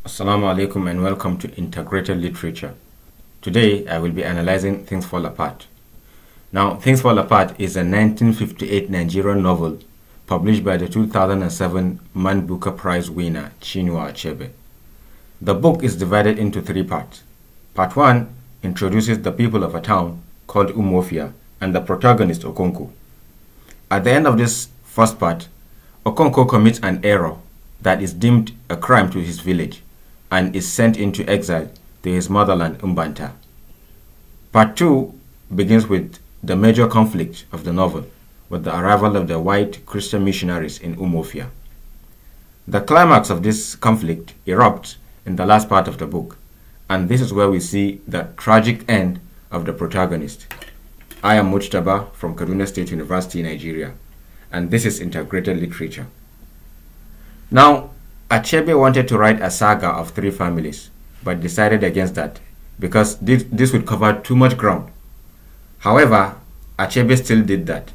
Assalamu alaikum and welcome to Integrated Literature. Today I will be analyzing Things Fall Apart. Now, Things Fall Apart is a 1958 Nigerian novel published by the 2007 Man Booker Prize winner Chinua Achebe. The book is divided into three parts. Part 1 introduces the people of a town called Umuofia and the protagonist Okonkwo. At the end of this first part, Okonkwo commits an error that is deemed a crime to his village and is sent into exile to his motherland Umbanta. Part 2 begins with the major conflict of the novel with the arrival of the white Christian missionaries in Umuofia. The climax of this conflict erupts in the last part of the book, and this is where we see the tragic end of the protagonist. I am Mujtaba from Kaduna State University, Nigeria, and this is Integrated Literature. Now, Achebe wanted to write a saga of three families, but decided against that because this would cover too much ground. However, Achebe still did that.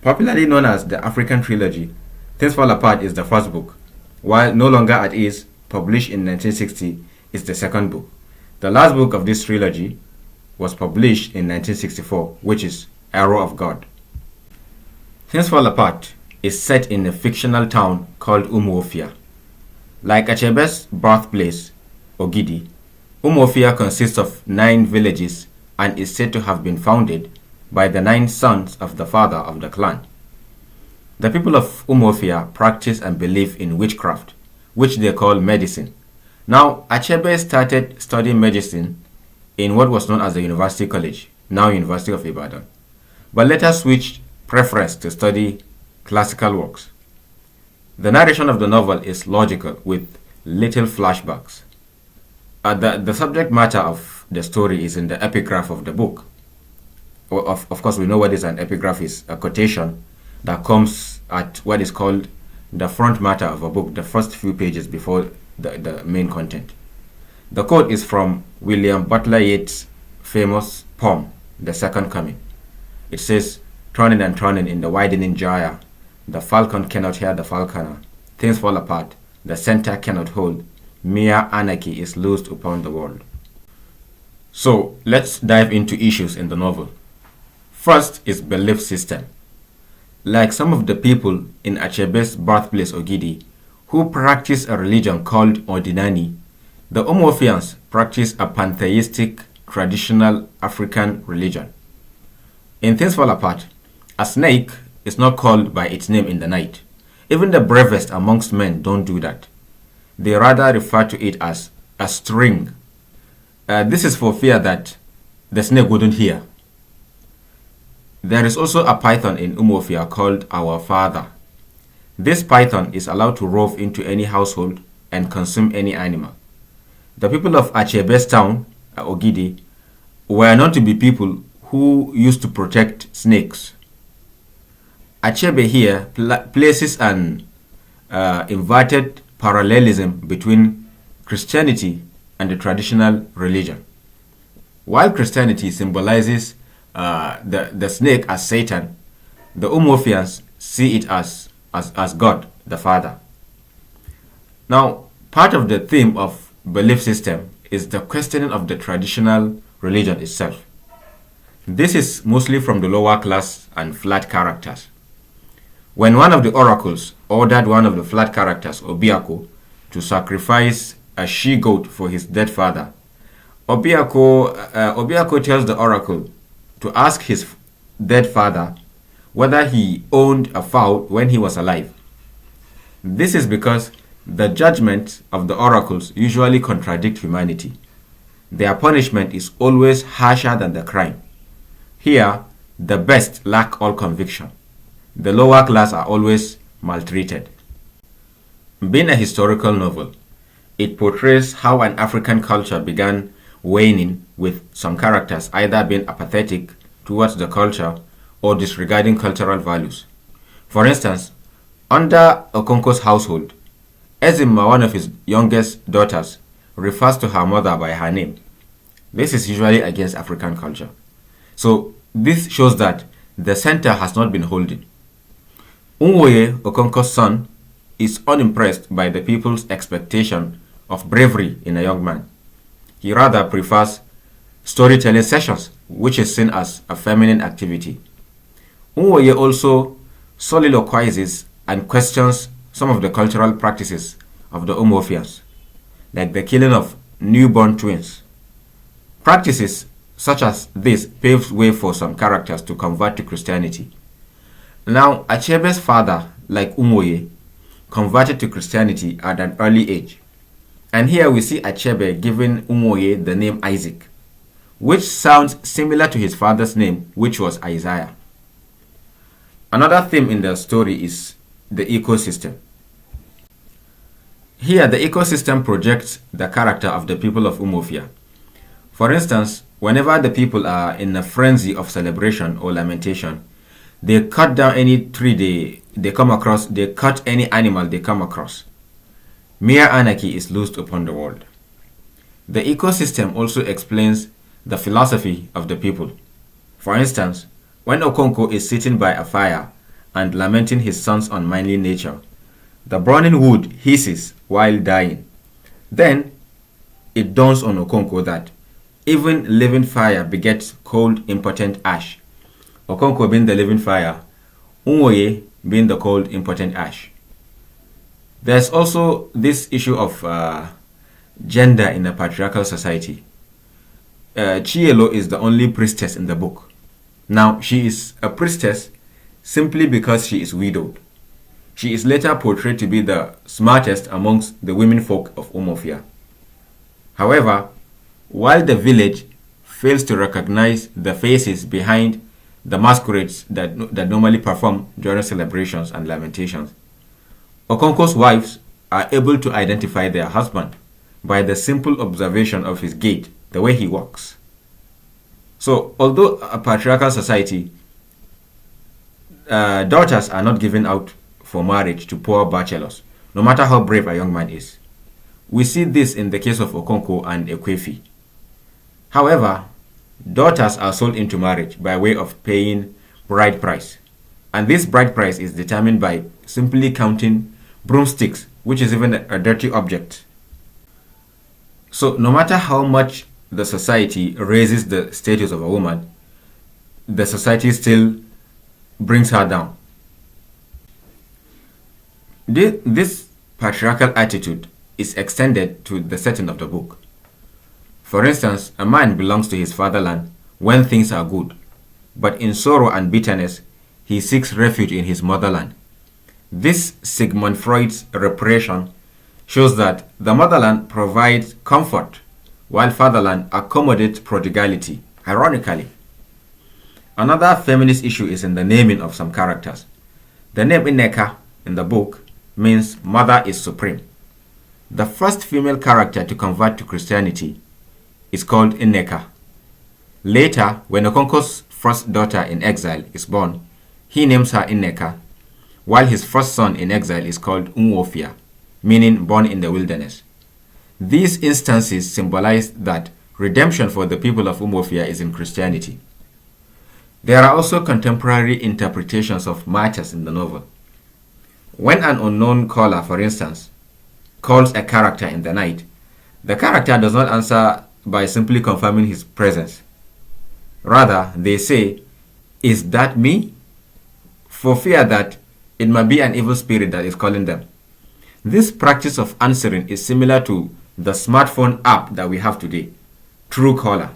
Popularly known as the African Trilogy, Things Fall Apart is the first book, while No Longer at Ease, published in 1960, is the second book. The last book of this trilogy was published in 1964, which is Arrow of God. Things Fall Apart is set in a fictional town called Umuofia. Like Achebe's birthplace, Ogidi, Umuofia consists of 9 villages and is said to have been founded by the 9 sons of the father of the clan. The people of Umuofia practice and believe in witchcraft, which they call medicine. Now, Achebe started studying medicine in what was known as the University College, now University of Ibadan, but later switched preference to study classical works. The narration of the novel is logical with little flashbacks. The subject matter of the story is in the epigraph of the book. Of course, we know what is an epigraph is a quotation that comes at what is called the front matter of a book, the first few pages before the main content. The quote is from William Butler Yeats' famous poem, The Second Coming. It says, "Turning and turning in the widening gyre, the falcon cannot hear the falconer. Things fall apart, the center cannot hold. Mere anarchy is loosed upon the world." So, let's dive into issues in the novel. First is belief system. Like some of the people in Achebe's birthplace Ogidi, who practice a religion called Ordinani, the Umuofians practice a pantheistic, traditional African religion. In Things Fall Apart, a snake is not called by its name in the night. Even the bravest amongst men don't do that. They rather refer to it as a string. This is for fear that the snake wouldn't hear. There is also a python in Umuofia called Our Father. This python is allowed to rove into any household and consume any animal. The people of Achebe's town, Ogidi, were known to be people who used to protect snakes. Achebe here places an inverted parallelism between Christianity and the traditional religion. While Christianity symbolizes the snake as Satan, the Umuofians see it as God, the Father. Now, part of the theme of belief system is the questioning of the traditional religion itself. This is mostly from the lower class and flat characters. When one of the oracles ordered one of the flat characters, Obiako, to sacrifice a she-goat for his dead father, Obiako tells the oracle to ask his dead father whether he owned a fowl when he was alive. This is because the judgments of the oracles usually contradict humanity. Their punishment is always harsher than the crime. Here, the best lack all conviction. The lower class are always maltreated. Being a historical novel, it portrays how an African culture began waning, with some characters either being apathetic towards the culture or disregarding cultural values. For instance, under Okonkwo's household, Ezima, one of his youngest daughters, refers to her mother by her name. This is usually against African culture. So this shows that the center has not been holding. Unwoye, Okonkwo's son, is unimpressed by the people's expectation of bravery in a young man. He rather prefers storytelling sessions, which is seen as a feminine activity. Unwoye also soliloquizes and questions some of the cultural practices of the Umuofians, like the killing of newborn twins. Practices such as this paves way for some characters to convert to Christianity. Now, Achebe's father, like Unwoye, converted to Christianity at an early age. And here we see Achebe giving Unwoye the name Isaac, which sounds similar to his father's name, which was Isaiah. Another theme in the story is the ecosystem. Here, the ecosystem projects the character of the people of Umuofia. For instance, whenever the people are in a frenzy of celebration or lamentation, they cut down any tree they come across, they cut any animal they come across. Mere anarchy is loosed upon the world. The ecosystem also explains the philosophy of the people. For instance, when Okonko is sitting by a fire and lamenting his son's unmanly nature, the burning wood hisses while dying. Then it dawns on Okonko that even living fire begets cold, impotent ash. Okonko being the living fire, Unwoye being the cold, impotent ash. There's also this issue of gender in a patriarchal society. Chielo is the only priestess in the book. Now, she is a priestess simply because she is widowed. She is later portrayed to be the smartest amongst the women folk of Umuofia. However, while the village fails to recognize the faces behind the masquerades that normally perform during celebrations and lamentations, Okonko's wives are able to identify their husband by the simple observation of his gait, the way he walks. So, although a patriarchal society, daughters are not given out for marriage to poor bachelors, no matter how brave a young man is. We see this in the case of Okonko and Ekwefi. However, daughters are sold into marriage by way of paying bride price. And this bride price is determined by simply counting broomsticks, which is even a dirty object. So no matter how much the society raises the status of a woman, the society still brings her down. This patriarchal attitude is extended to the setting of the book. For instance, a man belongs to his fatherland when things are good, but in sorrow and bitterness, he seeks refuge in his motherland. This Sigmund Freud's repression shows that the motherland provides comfort, while fatherland accommodates prodigality, ironically. Another feminist issue is in the naming of some characters. The name Ineka in the book means mother is supreme. The first female character to convert to Christianity is called Ineka. Later, when Okonko's first daughter in exile is born, he names her Ineka, while his first son in exile is called Umuofia, meaning born in the wilderness. These instances symbolize that redemption for the people of Umuofia is in Christianity. There are also contemporary interpretations of matters in the novel. When an unknown caller, for instance, calls a character in the night, the character does not answer by simply confirming his presence. Rather, they say, "Is that me?" for fear that it might be an evil spirit that is calling them. This practice of answering is similar to the smartphone app that we have today, Truecaller,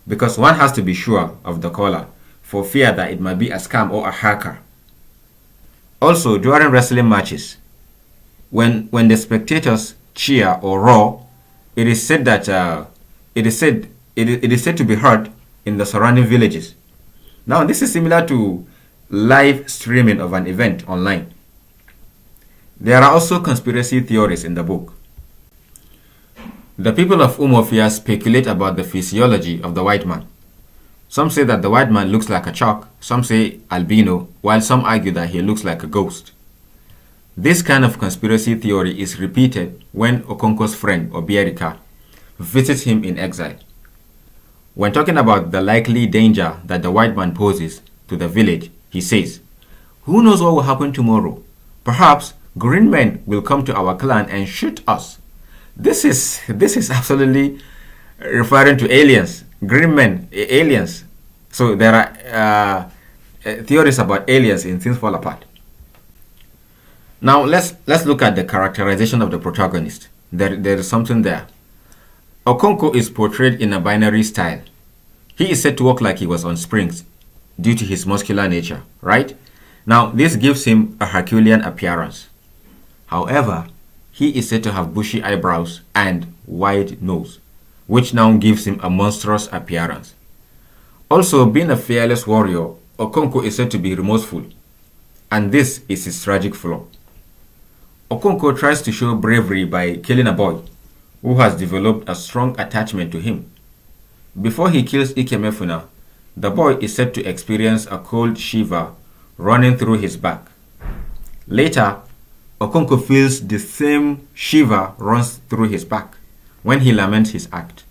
because one has to be sure of the caller for fear that it might be a scam or a hacker. Also, during wrestling matches, when the spectators cheer or roar, it is said that it is said to be heard in the surrounding villages. Now, this is similar to live streaming of an event online. There are also conspiracy theories in the book. The people of Umuofia speculate about the physiology of the white man. Some say that the white man looks like a chalk, some say albino, while some argue that he looks like a ghost. This kind of conspiracy theory is repeated when Okonko's friend, Obierika, visits him in exile. When talking about the likely danger that the white man poses to the village, he says, "Who knows what will happen tomorrow? Perhaps green men will come to our clan and shoot us. This is absolutely referring to aliens, green men, aliens. So there are theories about aliens in Things Fall Apart. Now let's look at the characterization of the protagonist. There is something there. Okonkwo is portrayed in a binary style. He is said to walk like he was on springs due to his muscular nature, right? Now this gives him a Herculean appearance. However, he is said to have bushy eyebrows and wide nose, which now gives him a monstrous appearance. Also, being a fearless warrior, Okonkwo is said to be remorseful, and this is his tragic flaw. Okonkwo tries to show bravery by killing a boy who has developed a strong attachment to him. Before he kills Ikemefuna, the boy is said to experience a cold shiver running through his back. Later, Okonkwo feels the same shiver runs through his back when he laments his act.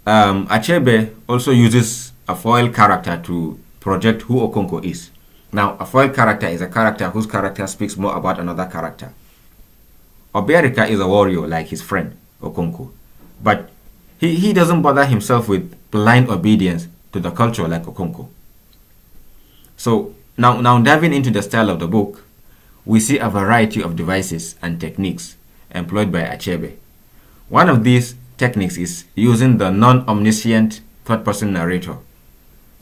Achebe also uses a foil character to project who Okonkwo is. Now, a foil character is a character whose character speaks more about another character. Oberika is a warrior like his friend, Okonkwo, but he doesn't bother himself with blind obedience to the culture like Okonkwo. So, now diving into the style of the book, we see a variety of devices and techniques employed by Achebe. One of these techniques is using the non-omniscient third-person narrator.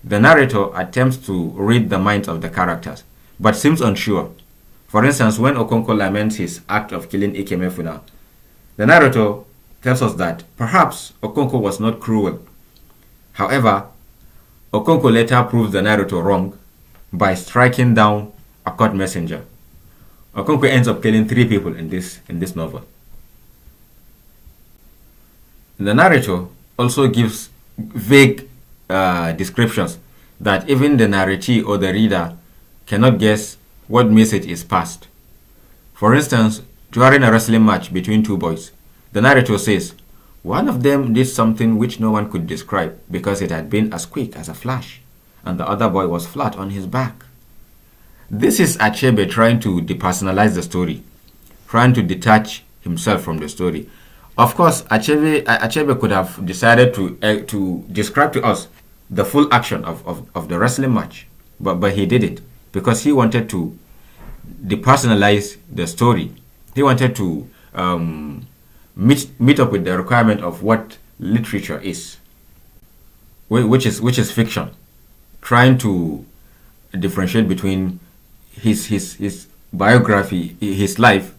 The narrator attempts to read the minds of the characters, but seems unsure. For instance, when Okonkwo laments his act of killing Ikemefuna, the narrator tells us that perhaps Okonkwo was not cruel. However, Okonkwo later proves the narrator wrong by striking down a court messenger. Okonkwo ends up killing 3 people in this novel. The narrator also gives vague descriptions that even the narratee or the reader cannot guess what message is passed. For instance, during a wrestling match between 2 boys, the narrator says, one of them did something which no one could describe because it had been as quick as a flash, and the other boy was flat on his back. This is Achebe trying to depersonalize the story, trying to detach himself from the story. Of course, Achebe could have decided to describe to us the full action of the wrestling match, but he didn't because he wanted to depersonalize the story. He wanted to meet up with the requirement of what literature is, which is fiction, trying to differentiate between his biography, his life,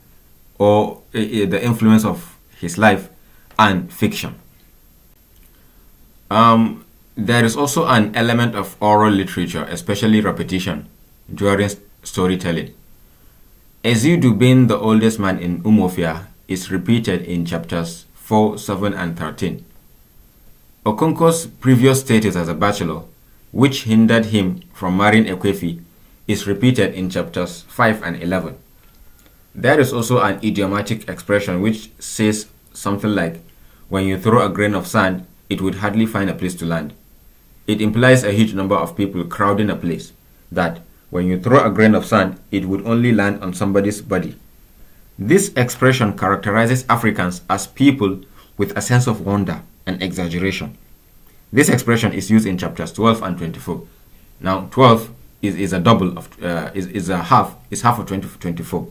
or the influence of his life, and fiction. There is also an element of oral literature, especially repetition, during storytelling. Ezidu being the oldest man in Umuofia is repeated in chapters 4, 7, and 13. Okonkwo's previous status as a bachelor, which hindered him from marrying Ekwefi, is repeated in chapters 5 and 11. There is also an idiomatic expression which says something like, when you throw a grain of sand, it would hardly find a place to land. It implies a huge number of people crowding a place, that when you throw a grain of sand, it would only land on somebody's body. This expression characterizes Africans as people with a sense of wonder and exaggeration. This expression is used in chapters 12 and 24. Now, 12 is a double of is half of 24.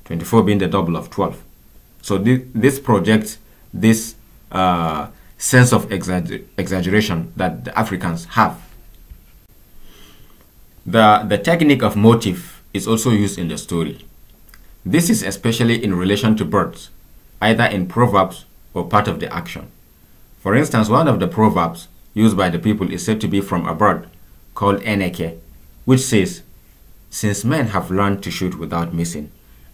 24 being the double of 12. So this projects this sense of exaggeration that the Africans have. The technique of motif is also used in the story. This is especially in relation to birds, either in proverbs or part of the action. For instance, one of the proverbs used by the people is said to be from a bird called Eneke, which says, "Since men have learned to shoot without missing,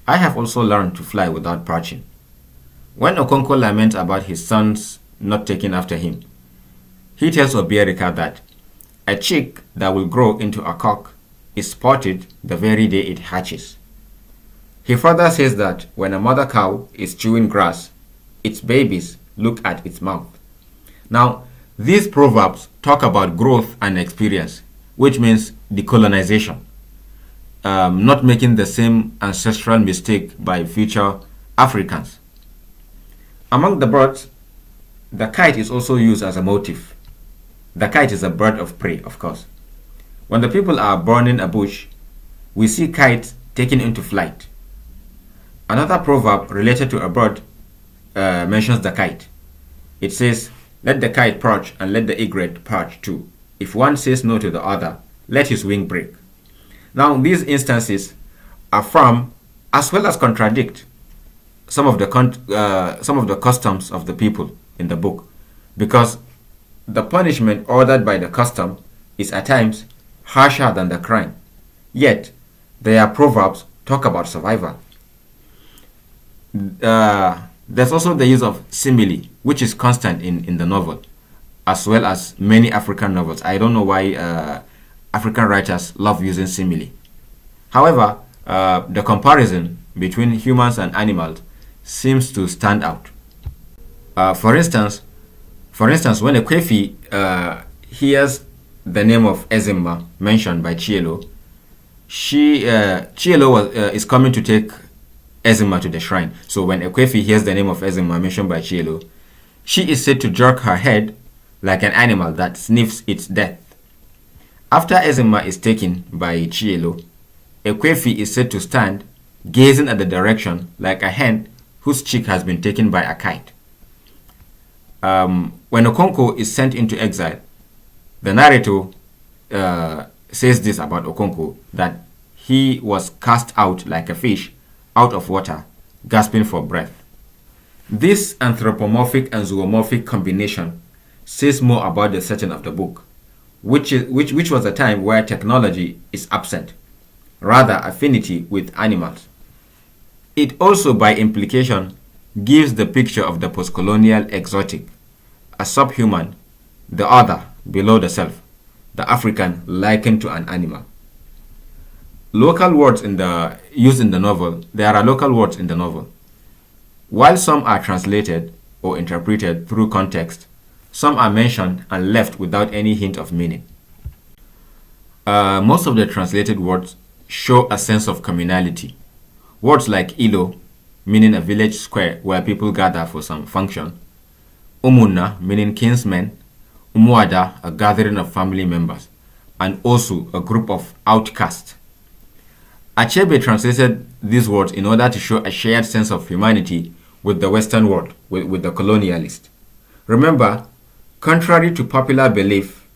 I have also learned to fly without perching." When Okonkwo laments about his sons not taking after him, he tells Obiarika that a chick that will grow into a cock is spotted the very day it hatches. He further says that when a mother cow is chewing grass, its babies look at its mouth. Now, these proverbs talk about growth and experience, which means decolonization, not making the same ancestral mistake by future Africans Among the birds, the kite is also used as a motif. The kite is a bird of prey, of course. When the people are burning a bush, we see kites taken into flight. Another proverb related to a bird mentions the kite. It says, "Let the kite perch and let the egret perch too. If one says no to the other, let his wing break." Now, these instances affirm as well as contradict some of the customs of the people in the book, because the punishment ordered by the custom is at times harsher than the crime. Yet, their proverbs talk about survival. There's also the use of simile, which is constant in the novel, as well as many African novels. I don't know why African writers love using simile. However, the comparison between humans and animals seems to stand out. For instance, when a Kwefi hears the name of Ezima mentioned by Chielo, Chielo is coming to take Ezima to the shrine. So when Ekwefi hears the name of Ezima mentioned by Chielo, she is said to jerk her head like an animal that sniffs its death. After Ezima is taken by Chielo, Ekwefi is said to stand gazing at the direction like a hen whose cheek has been taken by a kite. When Okonko is sent into exile, the narrator says this about Okonko, that he was cast out like a fish out of water, gasping for breath. This anthropomorphic and zoomorphic combination says more about the setting of the book, which was a time where technology is absent, rather affinity with animals. It also, by implication, gives the picture of the post-colonial exotic, a subhuman, the other below the self, the African likened to an animal. Local words used in the novel, there are local words in the novel. While some are translated or interpreted through context, some are mentioned and left without any hint of meaning. Most of the translated words show a sense of communality. Words like Ilo, meaning a village square where people gather for some function, Umunna, meaning kinsmen, Umuada, a gathering of family members, and Osu, a group of outcasts. Achebe translated these words in order to show a shared sense of humanity with the Western world, with the colonialist. Remember, contrary to popular belief,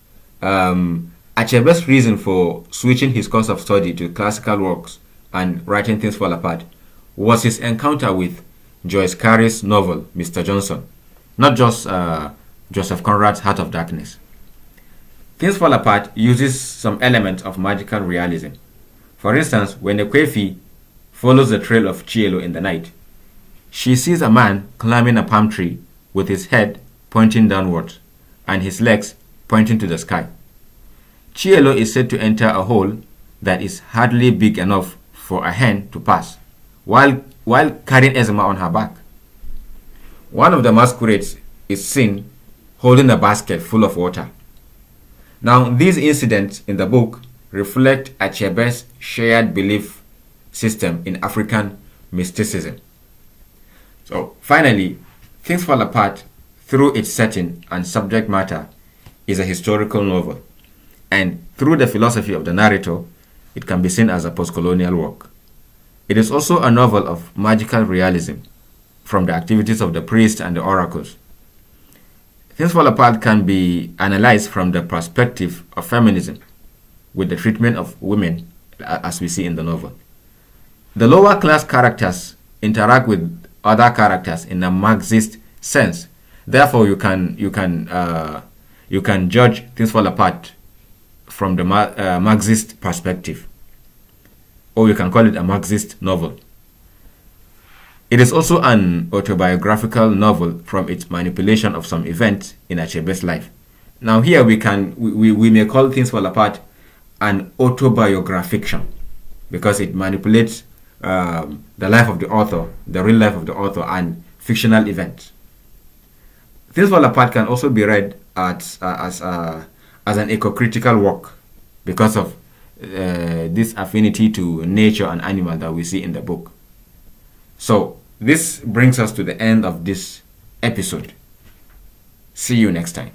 Achebe's reason for switching his course of study to classical works and writing Things Fall Apart was his encounter with Joyce Carey's novel, Mr. Johnson, not just Joseph Conrad's Heart of Darkness. Things Fall Apart uses some elements of magical realism. For instance, when Ekwefi follows the trail of Chielo in the night, she sees a man climbing a palm tree with his head pointing downwards and his legs pointing to the sky. Chielo is said to enter a hole that is hardly big enough for a hen to pass, while carrying Ezima on her back. One of the masquerades is seen holding a basket full of water. Now, these incidents in the book reflect Achebe's shared belief system in African mysticism. So, finally, Things Fall Apart, through its setting and subject matter, is a historical novel, and through the philosophy of the narrator, it can be seen as a post-colonial work. It is also a novel of magical realism, from the activities of the priests and the oracles. Things Fall Apart can be analyzed from the perspective of feminism, with the treatment of women as we see in the novel. The lower class characters interact with other characters in a Marxist sense. Therefore, you can judge Things Fall Apart from the Marxist perspective, or you can call it a Marxist novel. It is also an autobiographical novel from its manipulation of some events in Achebe's life. Now here we may call Things Fall Apart an autobiographiction, because it manipulates the life of the author, the real life of the author, and fictional events. Things Fall Apart can also be read as an eco-critical work because of this affinity to nature and animal that we see in the book. So this brings us to the end of this episode. See you next time.